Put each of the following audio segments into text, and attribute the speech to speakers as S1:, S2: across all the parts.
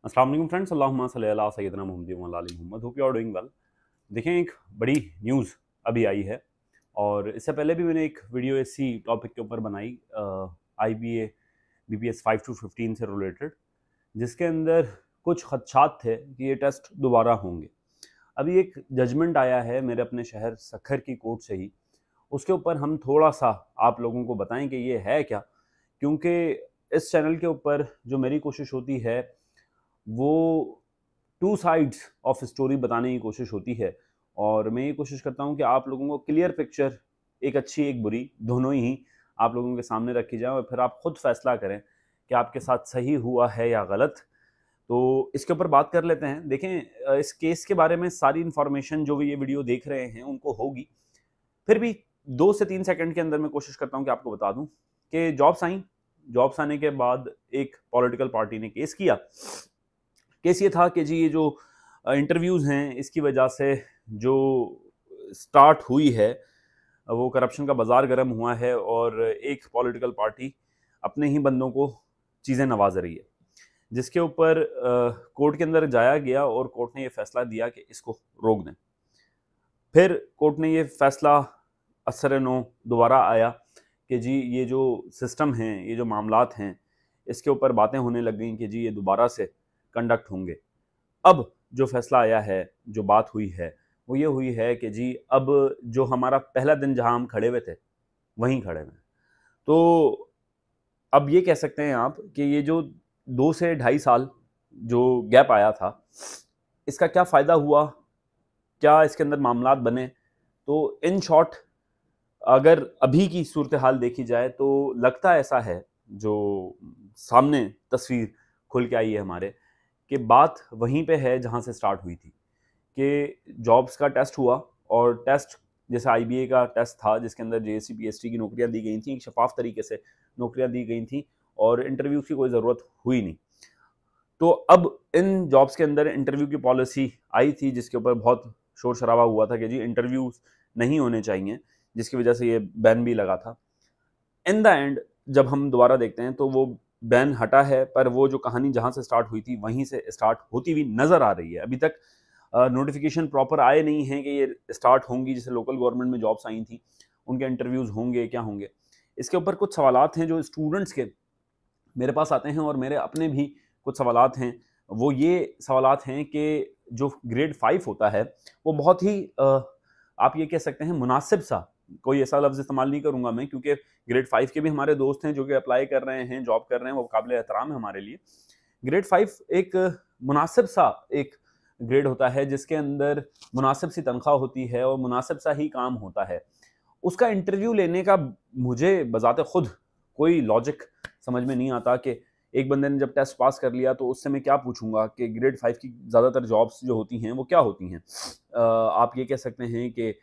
S1: अस्सलाम वालेकुम फ्रेंड्स, अल्लाहुम्मा सल्ली अला सय्यिदना मुहम्मद व अला आलि Muhammad. Hope you are doing well. देखें, एक बड़ी न्यूज़ अभी आई है और इससे पहले भी मैंने एक वीडियो इसी टॉपिक के ऊपर बनाई, IBA BPS 5 to 15 से रिलेटेड, जिसके अंदर कुछ खदशात थे कि ये टेस्ट दोबारा होंगे। अभी एक जजमेंट आया है मेरे अपने शहर सखर की कोर्ट से ही, उसके ऊपर हम थोड़ा सा आप लोगों को बताएं कि ये है क्या, क्योंकि इस चैनल के ऊपर जो मेरी कोशिश होती है वो टू साइड्स ऑफ स्टोरी बताने की कोशिश होती है, और मैं ये कोशिश करता हूँ कि आप लोगों को क्लियर पिक्चर, एक अच्छी एक बुरी, दोनों ही आप लोगों के सामने रखी जाए और फिर आप खुद फैसला करें कि आपके साथ सही हुआ है या गलत। तो इसके ऊपर बात कर लेते हैं। देखें, इस केस के बारे में सारी इन्फॉर्मेशन जो भी ये वीडियो देख रहे हैं उनको होगी, फिर भी 2 से 3 सेकंड के अंदर मैं कोशिश करता हूँ कि आपको बता दूं कि जॉब्स आने के बाद एक पॉलिटिकल पार्टी ने केस किया। केस ये था कि जी ये जो इंटरव्यूज़ हैं इसकी वजह से जो स्टार्ट हुई है वो करप्शन का बाजार गर्म हुआ है और एक पॉलिटिकल पार्टी अपने ही बंदों को चीज़ें नवाज रही है, जिसके ऊपर कोर्ट के अंदर जाया गया और कोर्ट ने ये फैसला दिया कि इसको रोक दें। फिर कोर्ट ने ये फैसला असर नो दोबारा आया कि जी ये जो सिस्टम हैं, ये जो मामलात हैं, इसके ऊपर बातें होने लग गई कि जी ये दोबारा से कंडक्ट होंगे। अब जो फैसला आया है, जो बात हुई है, वो ये हुई है कि जी अब जो हमारा पहला दिन जहां हम खड़े हुए थे वहीं खड़े हुए हैं। तो अब ये कह सकते हैं आप कि ये जो 2 से ढाई साल जो गैप आया था, इसका क्या फ़ायदा हुआ, क्या इसके अंदर मामलात बने। तो इन शॉर्ट अगर अभी की सूरत हाल देखी जाए तो लगता ऐसा है, जो सामने तस्वीर खुल के आई है हमारे, कि बात वहीं पे है जहाँ से स्टार्ट हुई थी कि जॉब्स का टेस्ट हुआ, और टेस्ट जैसे IBA का टेस्ट था जिसके अंदर JSC PST की नौकरियां दी गई थी, शफाफ तरीके से नौकरियां दी गई थी और इंटरव्यू की कोई ज़रूरत हुई नहीं। तो अब इन जॉब्स के अंदर इंटरव्यू की पॉलिसी आई थी जिसके ऊपर बहुत शोर शराबा हुआ था कि जी इंटरव्यूज नहीं होने चाहिए, जिसकी वजह से ये बैन भी लगा था। इन द एंड जब हम दोबारा देखते हैं तो वो बैन हटा है, पर वो जो कहानी जहाँ से स्टार्ट हुई थी वहीं से स्टार्ट होती हुई नज़र आ रही है। अभी तक नोटिफिकेशन प्रॉपर आए नहीं हैं कि ये स्टार्ट होंगी, जैसे लोकल गवर्नमेंट में जॉब्स आई थी उनके इंटरव्यूज़ होंगे, क्या होंगे। इसके ऊपर कुछ सवालात हैं जो स्टूडेंट्स के मेरे पास आते हैं और मेरे अपने भी कुछ सवालात हैं। वो ये सवालात हैं कि जो ग्रेड 5 होता है वो बहुत ही आप ये कह सकते हैं मुनासिब सा, कोई ऐसा लफ्ज़ इस्तेमाल नहीं करूँगा मैं, क्योंकि ग्रेड 5 के भी हमारे दोस्त हैं जो कि अप्लाई कर रहे हैं, जॉब कर रहे हैं, वो काबिल एहतराम है हमारे लिए। ग्रेड 5 एक मुनासिब सा एक ग्रेड होता है जिसके अंदर मुनासिब सी तनख्वाह होती है और मुनासिब सा ही काम होता है। उसका इंटरव्यू लेने का मुझे बज़ाते खुद कोई लॉजिक समझ में नहीं आता कि एक बंदे ने जब टेस्ट पास कर लिया तो उससे मैं क्या पूछूंगा कि ग्रेड 5 की ज़्यादातर जॉब्स जो होती हैं वो क्या होती हैं। आप ये कह सकते हैं कि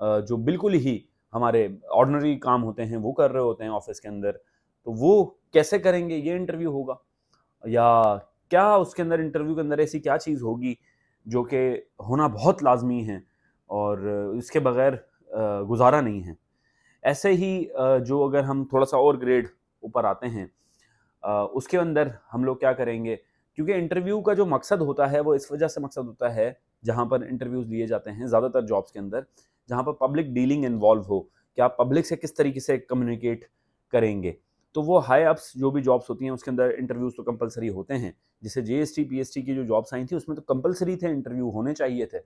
S1: जो बिल्कुल ही हमारे ऑर्डिनरी काम होते हैं वो कर रहे होते हैं ऑफिस के अंदर, तो वो कैसे करेंगे, ये इंटरव्यू होगा या क्या उसके अंदर इंटरव्यू के अंदर ऐसी क्या चीज़ होगी जो कि होना बहुत लाजमी है और इसके बगैर गुजारा नहीं है। ऐसे ही जो अगर हम थोड़ा सा और ग्रेड ऊपर आते हैं, उसके अंदर हम लोग क्या करेंगे, क्योंकि इंटरव्यू का जो मकसद होता है वो इस वजह से मकसद होता है, जहाँ पर इंटरव्यूज़ लिए जाते हैं ज़्यादातर जॉब्स के अंदर, जहाँ पर पब्लिक डीलिंग इन्वॉल्व हो, कि आप पब्लिक से किस तरीके से कम्युनिकेट करेंगे। तो वो हाई अप्स जो भी जॉब्स होती हैं उसके अंदर इंटरव्यूज़ तो कंपलसरी होते हैं। जैसे JST PST की जो जॉब्स आई थी उसमें तो कंपलसरी थे, इंटरव्यू होने चाहिए थे,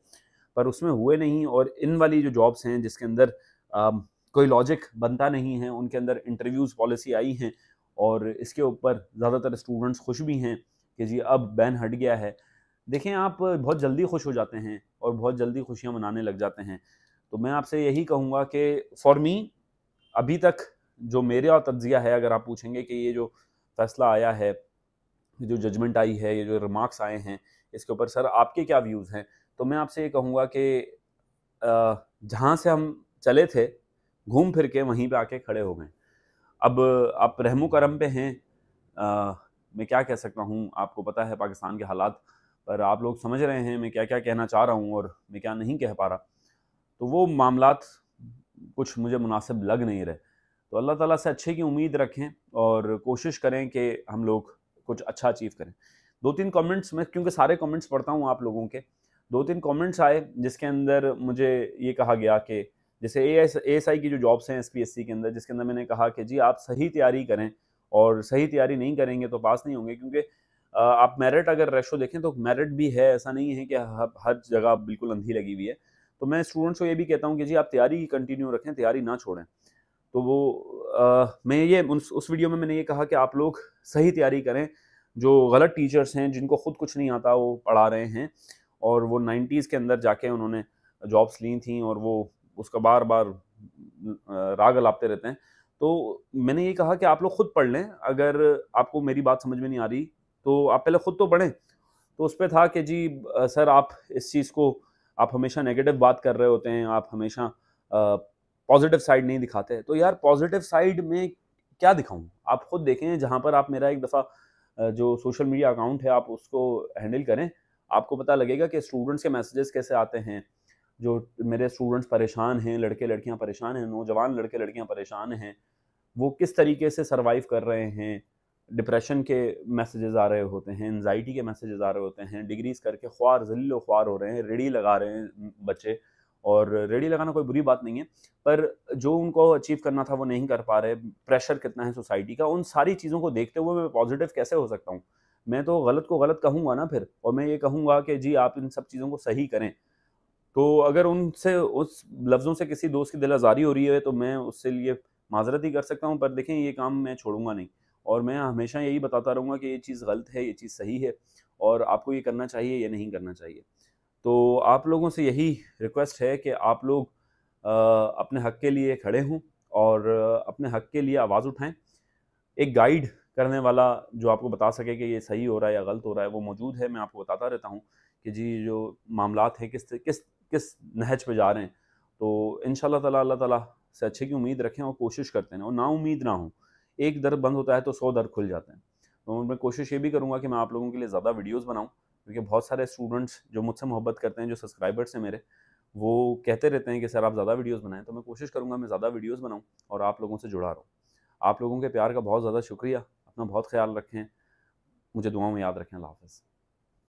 S1: पर उसमें हुए नहीं। और इन वाली जो जॉब्स हैं जिसके अंदर कोई लॉजिक बनता नहीं है, उनके अंदर इंटरव्यूज़ पॉलिसी आई हैं और इसके ऊपर ज़्यादातर स्टूडेंट्स खुश भी हैं कि जी अब बैन हट गया है। देखें, आप बहुत जल्दी खुश हो जाते हैं और बहुत जल्दी खुशियाँ मनाने लग जाते हैं। तो मैं आपसे यही कहूँगा कि फॉर मी अभी तक जो मेरा तज्ज़िया है, अगर आप पूछेंगे कि ये जो फ़ैसला आया है, ये जो जजमेंट आई है, ये जो रिमार्क्स आए हैं, इसके ऊपर सर आपके क्या व्यूज़ हैं, तो मैं आपसे ये कहूँगा कि जहाँ से हम चले थे घूम फिर के वहीं पे आके खड़े हो गए। अब आप रहमो करम पे हैं। मैं क्या कह सकता हूँ, आपको पता है पाकिस्तान के हालात, पर आप लोग समझ रहे हैं मैं क्या-क्या कहना चाह रहा हूँ और मैं क्या नहीं कह पा रहा। तो वो मामलात कुछ मुझे मुनासिब लग नहीं रहे। तो अल्लाह ताला से अच्छे की उम्मीद रखें और कोशिश करें कि हम लोग कुछ अच्छा अचीव करें। 2-3 कमेंट्स, मैं क्योंकि सारे कमेंट्स पढ़ता हूँ आप लोगों के, 2-3 कमेंट्स आए जिसके अंदर मुझे ये कहा गया कि जैसे एएसआई की जो जॉब्स हैं एसपीएससी के अंदर, जिसके अंदर मैंने कहा कि जी आप सही तैयारी करें, और सही तैयारी नहीं करेंगे तो पास नहीं होंगे, क्योंकि आप मेरिट अगर रेशो देखें तो मेरिट भी है, ऐसा नहीं है कि हर जगह बिल्कुल अंधी लगी हुई है। तो मैं स्टूडेंट्स को ये भी कहता हूँ कि जी आप तैयारी कंटिन्यू रखें, तैयारी ना छोड़ें। तो वो मैं ये उस वीडियो में मैंने ये कहा कि आप लोग सही तैयारी करें। जो गलत टीचर्स हैं जिनको खुद कुछ नहीं आता वो पढ़ा रहे हैं, और वो 90s के अंदर जाके उन्होंने जॉब्स ली थी और वो उसका बार बार राग अलापते रहते हैं। तो मैंने ये कहा कि आप लोग खुद पढ़ लें, अगर आपको मेरी बात समझ में नहीं आ रही तो आप पहले खुद तो पढ़ें। तो उस पे था कि जी सर आप इस चीज़ को, आप हमेशा नेगेटिव बात कर रहे होते हैं, आप हमेशा पॉजिटिव साइड नहीं दिखाते। तो यार पॉजिटिव साइड में क्या दिखाऊं, आप खुद देखें। जहां पर आप मेरा एक दफ़ा जो सोशल मीडिया अकाउंट है आप उसको हैंडल करें, आपको पता लगेगा कि स्टूडेंट्स के मैसेजेस कैसे आते हैं। जो मेरे स्टूडेंट्स परेशान हैं, लड़के लड़कियां परेशान हैं, नौजवान लड़के लड़कियां परेशान हैं, वो किस तरीके से सर्वाइव कर रहे हैं। डिप्रेशन के मैसेजेस आ रहे होते हैं, एंजाइटी के मैसेजेस आ रहे होते हैं, डिग्रीज करके ख्वार ज़लील ख्वार हो रहे हैं, रेडी लगा रहे हैं बच्चे। और रेडी लगाना कोई बुरी बात नहीं है, पर जो उनको अचीव करना था वो नहीं कर पा रहे। प्रेशर कितना है सोसाइटी का, उन सारी चीज़ों को देखते हुए मैं पॉजिटिव कैसे हो सकता हूँ। मैं तो गलत को गलत कहूँगा ना फिर, और मैं ये कहूँगा कि जी आप इन सब चीज़ों को सही करें। तो अगर उनसे उस लफ्ज़ों से किसी दोस्त की दिल आज़ारी हो रही है तो मैं उससे लिए माज़रत ही कर सकता हूँ, पर देखें ये काम मैं छोड़ूंगा नहीं, और मैं हमेशा यही बताता रहूँगा कि ये चीज़ गलत है, ये चीज़ सही है, और आपको ये करना चाहिए, ये नहीं करना चाहिए। तो आप लोगों से यही रिक्वेस्ट है कि आप लोग अपने हक़ के लिए खड़े हों और अपने हक़ के लिए आवाज़ उठाएँ। एक गाइड करने वाला जो आपको बता सके कि ये सही हो रहा है या गलत हो रहा है वो मौजूद है। मैं आपको बताता रहता हूँ कि जी जो मामलात हैं किस किस किस नहज पे जा रहे हैं। तो इंशाल्लाह ताला अल्लाह ताला से अच्छे की उम्मीद रखें और कोशिश करते हैं, और नाउम्मीद ना हों। एक दर बंद होता है तो 100 दर खुल जाते हैं। तो मैं कोशिश ये भी करूँगा कि मैं आप लोगों के लिए ज़्यादा वीडियोज़ बनाऊँ, क्योंकि बहुत सारे स्टूडेंट्स जो मुझसे मोहब्बत करते हैं, जो सब्सक्राइबर्स हैं मेरे, वो कहते रहते हैं कि सर आप ज़्यादा वीडियोज़ बनाएँ। तो मैं कोशिश करूँगा मैं ज़्यादा वीडियोज़ बनाऊँ और आप लोगों से जुड़ा रहूँ। आप लोगों के प्यार का बहुत ज़्यादा शुक्रिया। अपना बहुत ख्याल रखें, मुझे दुआओं में याद रखें। अल्लाह हाफ़िज़।